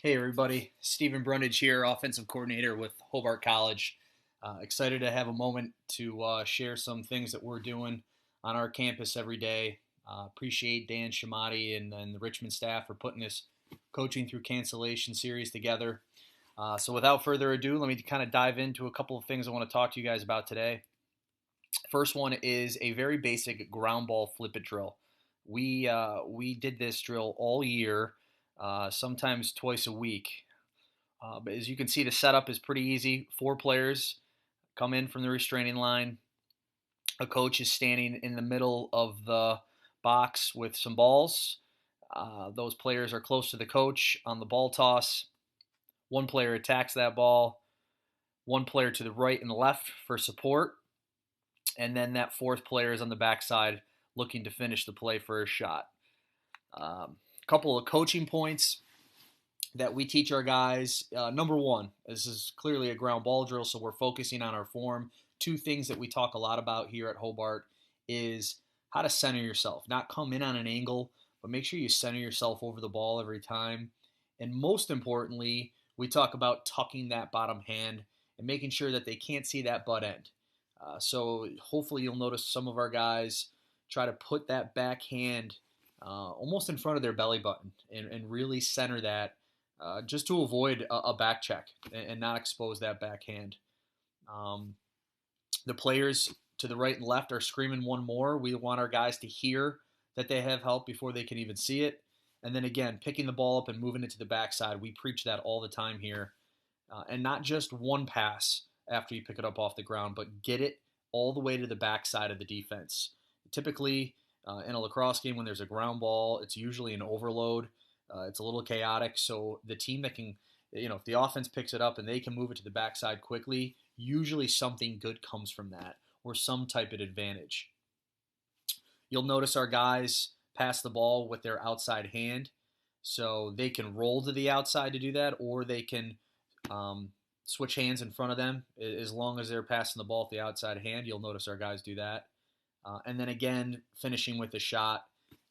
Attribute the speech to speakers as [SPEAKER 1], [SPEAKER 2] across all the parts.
[SPEAKER 1] Hey everybody, Stephen Brundage here, offensive coordinator with Hobart College. Excited to have a moment to share some things that we're doing on our campus every day. Appreciate Dan Shamati and the Richmond staff for putting this coaching through cancellation series together. So without further ado, let me kind of dive into a couple of things I want to talk to you guys about today. First one is a very basic ground ball flip it drill. We did this drill all year, sometimes twice a week. But as you can see, the setup is pretty easy. Four players come in from the restraining line. A coach is standing in the middle of the box with some balls. Those players are close to the coach on the ball toss. One player attacks that ball. One player to the right and left for support. And then that fourth player is on the backside looking to finish the play for a shot. A couple of coaching points that we teach our guys. Number one, this is clearly a ground ball drill, so we're focusing on our form. Two things that we talk a lot about here at Hobart is how to center yourself. Not come in on an angle, but make sure you center yourself over the ball every time. And most importantly, we talk about tucking that bottom hand and making sure that they can't see that butt end. So hopefully you'll notice some of our guys try to put that back hand almost in front of their belly button and really center that just to avoid a back check and not expose that backhand. The players to the right and left are screaming one more. We want our guys to hear that they have help before they can even see it. And then again, picking the ball up and moving it to the backside. We preach that all the time here. And not just one pass after you pick it up off the ground, but get it all the way to the backside of the defense. Typically, in a lacrosse game, when there's a ground ball, it's usually an overload. It's a little chaotic, so the team that can, if the offense picks it up and they can move it to the backside quickly, usually something good comes from that or some type of advantage. You'll notice our guys pass the ball with their outside hand, so they can roll to the outside to do that, or they can switch hands in front of them. As long as they're passing the ball with the outside hand, you'll notice our guys do that. And then again, finishing with a shot.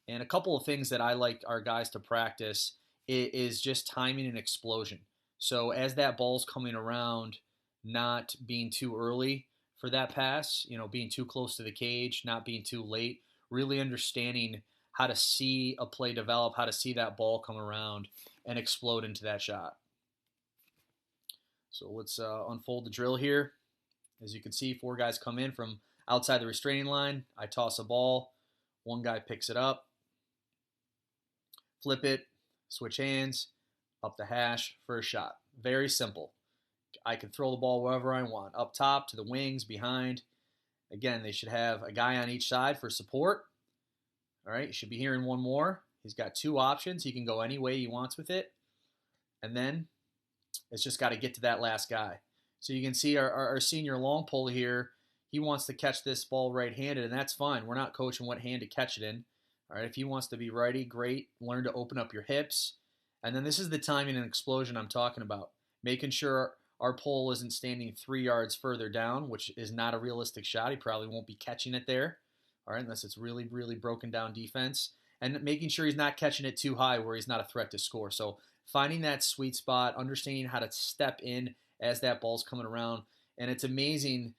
[SPEAKER 1] And a couple of things that I like our guys to practice is just timing and explosion. So as that ball's coming around, not being too early for that pass, being too close to the cage, not being too late, really understanding how to see a play develop, how to see that ball come around and explode into that shot. So let's unfold the drill here. As you can see, four guys come in from outside the restraining line. I toss a ball. One guy picks it up. Flip it, switch hands, up the hash for a shot. Very simple. I can throw the ball wherever I want, up top, to the wings, behind. Again, they should have a guy on each side for support. All right, you should be hearing one more. He's got two options. He can go any way he wants with it. And then it's just got to get to that last guy. So you can see our senior long pull here. He wants to catch this ball right-handed, and that's fine. We're not coaching what hand to catch it in. All right, if he wants to be righty, great. Learn to open up your hips. And then this is the timing and explosion I'm talking about. Making sure our pole isn't standing 3 yards further down, which is not a realistic shot. He probably won't be catching it there, all right, unless it's really, really broken down defense. And making sure he's not catching it too high where he's not a threat to score. So finding that sweet spot, understanding how to step in as that ball's coming around. And it's amazing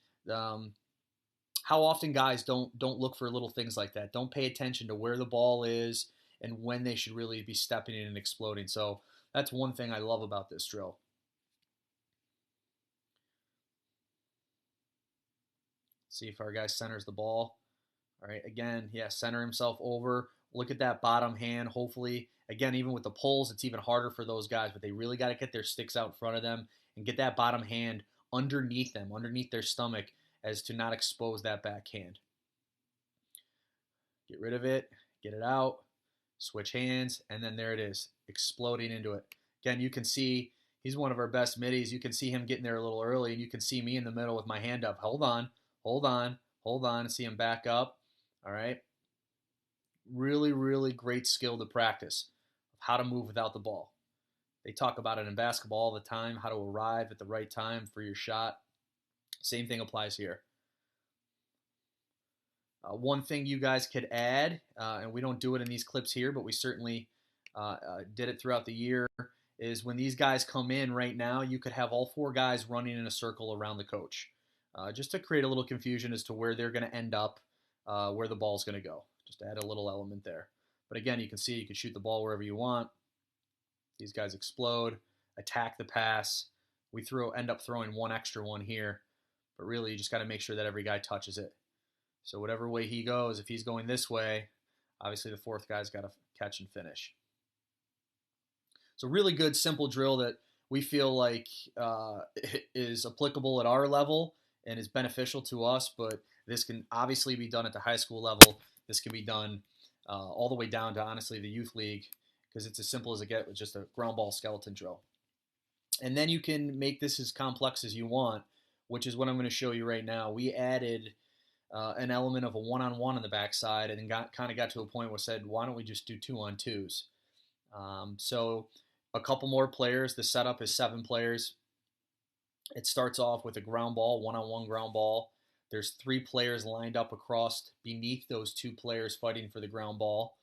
[SPEAKER 1] how often guys don't look for little things like that. Don't pay attention to where the ball is and when they should really be stepping in and exploding. So that's one thing I love about this drill. See if our guy centers the ball. All right, again, center himself over. Look at that bottom hand. Hopefully, again, even with the pulls, it's even harder for those guys, but they really got to get their sticks out in front of them and get that bottom hand underneath them, underneath their stomach, as to not expose that backhand. Get rid of it, get it out, switch hands, and then there it is, exploding into it. Again, you can see he's one of our best middies. You can see him getting there a little early, and you can see me in the middle with my hand up. Hold on, and see him back up. All right. Really, really great skill to practice of how to move without the ball. They talk about it in basketball all the time, how to arrive at the right time for your shot. Same thing applies here. One thing you guys could add, and we don't do it in these clips here, but we certainly did it throughout the year, is when these guys come in right now, you could have all 4 guys running in a circle around the coach, just to create a little confusion as to where they're going to end up, where the ball's going to go. Just to add a little element there. But again, you can see you can shoot the ball wherever you want. These guys explode, attack the pass. We end up throwing one extra one here, but really you just got to make sure that every guy touches it. So whatever way he goes, if he's going this way, obviously the 4th guy's got to catch and finish. So really good, simple drill that we feel like is applicable at our level and is beneficial to us, but this can obviously be done at the high school level. This can be done all the way down to, honestly, the youth league, because it's as simple as it gets with just a ground ball skeleton drill. And then you can make this as complex as you want, which is what I'm going to show you right now. We added an element of a one-on-one on the backside, and then kind of got to a point where said, why don't we just do 2-on-2s? So a couple more players. The setup is 7 players. It starts off with a ground ball, one-on-one ground ball. There's 3 players lined up across beneath those 2 players fighting for the ground ball.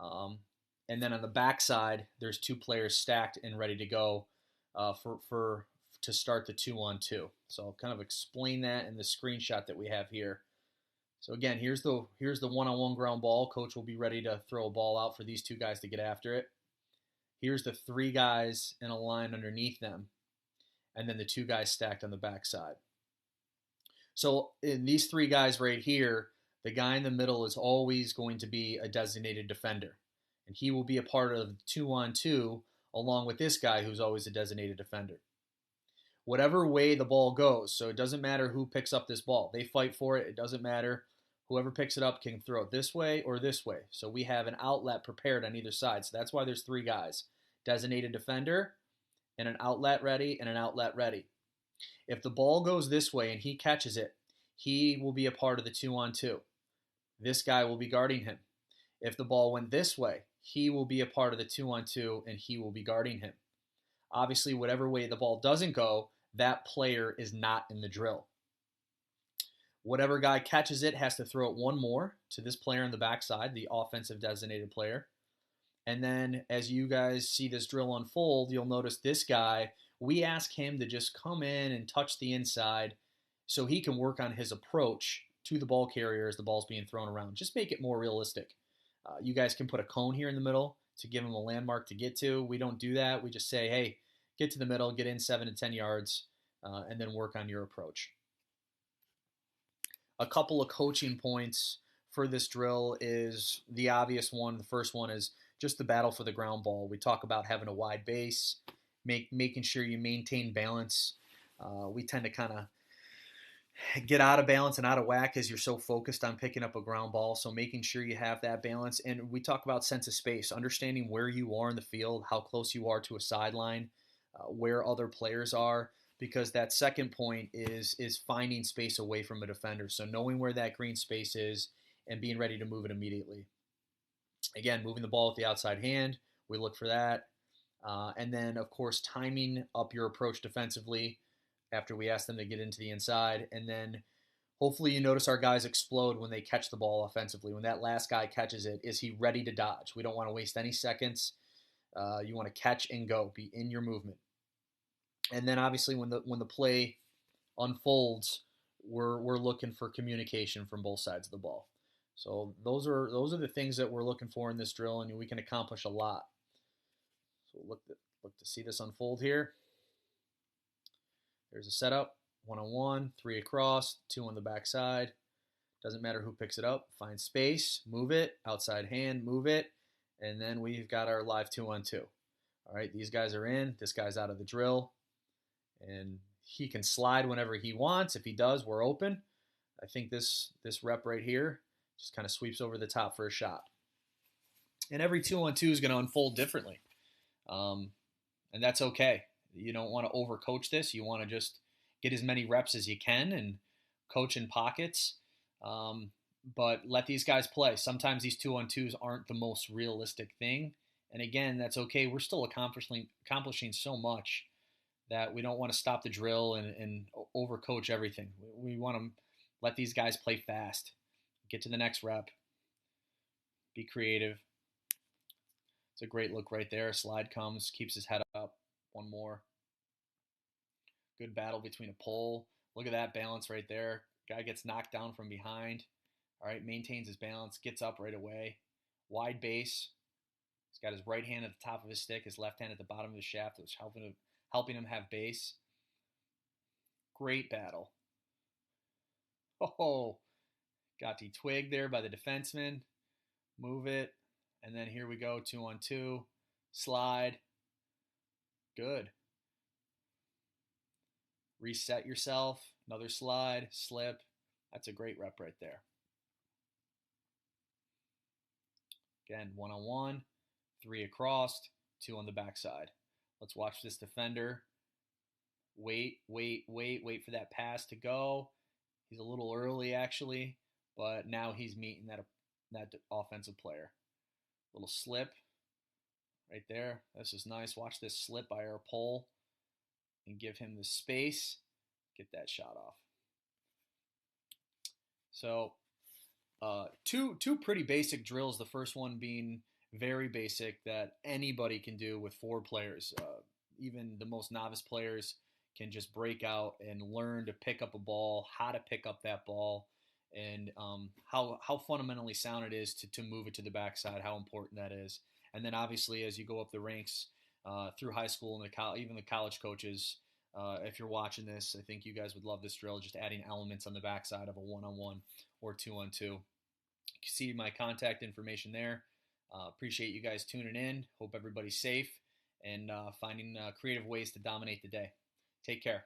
[SPEAKER 1] And then on the backside, there's 2 players stacked and ready to go to start the 2-on-2. So I'll kind of explain that in the screenshot that we have here. So again, here's the one-on-one ground ball. Coach will be ready to throw a ball out for these 2 guys to get after it. Here's the 3 guys in a line underneath them, and then the 2 guys stacked on the backside. So in these 3 guys right here, the guy in the middle is always going to be a designated defender, and he will be a part of the 2-on-2 along with this guy who's always a designated defender. Whatever way the ball goes, so it doesn't matter who picks up this ball. They fight for it. It doesn't matter. Whoever picks it up can throw it this way or this way. So we have an outlet prepared on either side. So that's why there's 3 guys. Designated defender, and an outlet ready, and an outlet ready. If the ball goes this way and he catches it, he will be a part of the 2-on-2. This guy will be guarding him. If the ball went this way, he will be a part of the 2-on-2, and he will be guarding him. Obviously, whatever way the ball doesn't go, that player is not in the drill. Whatever guy catches it has to throw it one more to this player on the backside, the offensive designated player. And then as you guys see this drill unfold, you'll notice this guy, we ask him to just come in and touch the inside so he can work on his approach to the ball carrier as the ball's being thrown around. Just make it more realistic. You guys can put a cone here in the middle to give him a landmark to get to. We don't do that. We just say, hey, get to the middle, get in 7 to 10 yards, and then work on your approach. A couple of coaching points for this drill is the obvious one. The first one is just the battle for the ground ball. We talk about having a wide base, making sure you maintain balance. We tend to kind of get out of balance and out of whack as you're so focused on picking up a ground ball. So making sure you have that balance. And we talk about sense of space, understanding where you are in the field, how close you are to a sideline, where other players are, because that second point is finding space away from a defender. So knowing where that green space is and being ready to move it immediately. Again, moving the ball with the outside hand, we look for that. And then, of course, timing up your approach defensively after we ask them to get into the inside. And then hopefully you notice our guys explode when they catch the ball offensively. When that last guy catches it, is he ready to dodge? We don't want to waste any seconds. You want to catch and go, be in your movement. And then obviously when the play unfolds, we're looking for communication from both sides of the ball. So those are the things that we're looking for in this drill, and we can accomplish a lot. So look to see this unfold here. There's a setup, 1-on-1, 3 across, 2 on the backside. Doesn't matter who picks it up. Find space, move it, outside hand, move it, and then we've got our live 2-on-2. All right, these guys are in. This guy's out of the drill, and he can slide whenever he wants. If he does, we're open. I think this rep right here just kind of sweeps over the top for a shot. And every 2-on-2 is going to unfold differently, and that's okay. You don't want to overcoach this. You want to just get as many reps as you can and coach in pockets. But let these guys play. Sometimes these 2-on-2s aren't the most realistic thing. And again, that's okay. We're still accomplishing so much that we don't want to stop the drill and overcoach everything. We want to let these guys play fast, get to the next rep, be creative. It's a great look right there. Slide comes, keeps his head up. One more. Good battle between a pole. Look at that balance right there. Guy gets knocked down from behind. All right, maintains his balance, gets up right away. Wide base. He's got his right hand at the top of his stick, his left hand at the bottom of his shaft, which is helping him have base. Great battle. Oh, got detwigged there by the defenseman. Move it. And then here we go, 2-on-2. Slide. Good. Reset yourself. Another slide. Slip. That's a great rep right there. Again, 1-on-1. 3 across. 2 on the backside. Let's watch this defender. Wait for that pass to go. He's a little early, actually, but now he's meeting that offensive player. Little slip right there. This is nice. Watch this slip by our pole and give him the space. Get that shot off. So two pretty basic drills. The first one being very basic that anybody can do with 4 players. Even the most novice players can just break out and learn to pick up a ball, how to pick up that ball, and how fundamentally sound it is to move it to the backside, how important that is. And then obviously as you go up the ranks through high school and even the college coaches, if you're watching this, I think you guys would love this drill, just adding elements on the backside of a 1-on-1 or 2-on-2. You can see my contact information there. Appreciate you guys tuning in. Hope everybody's safe and finding creative ways to dominate the day. Take care.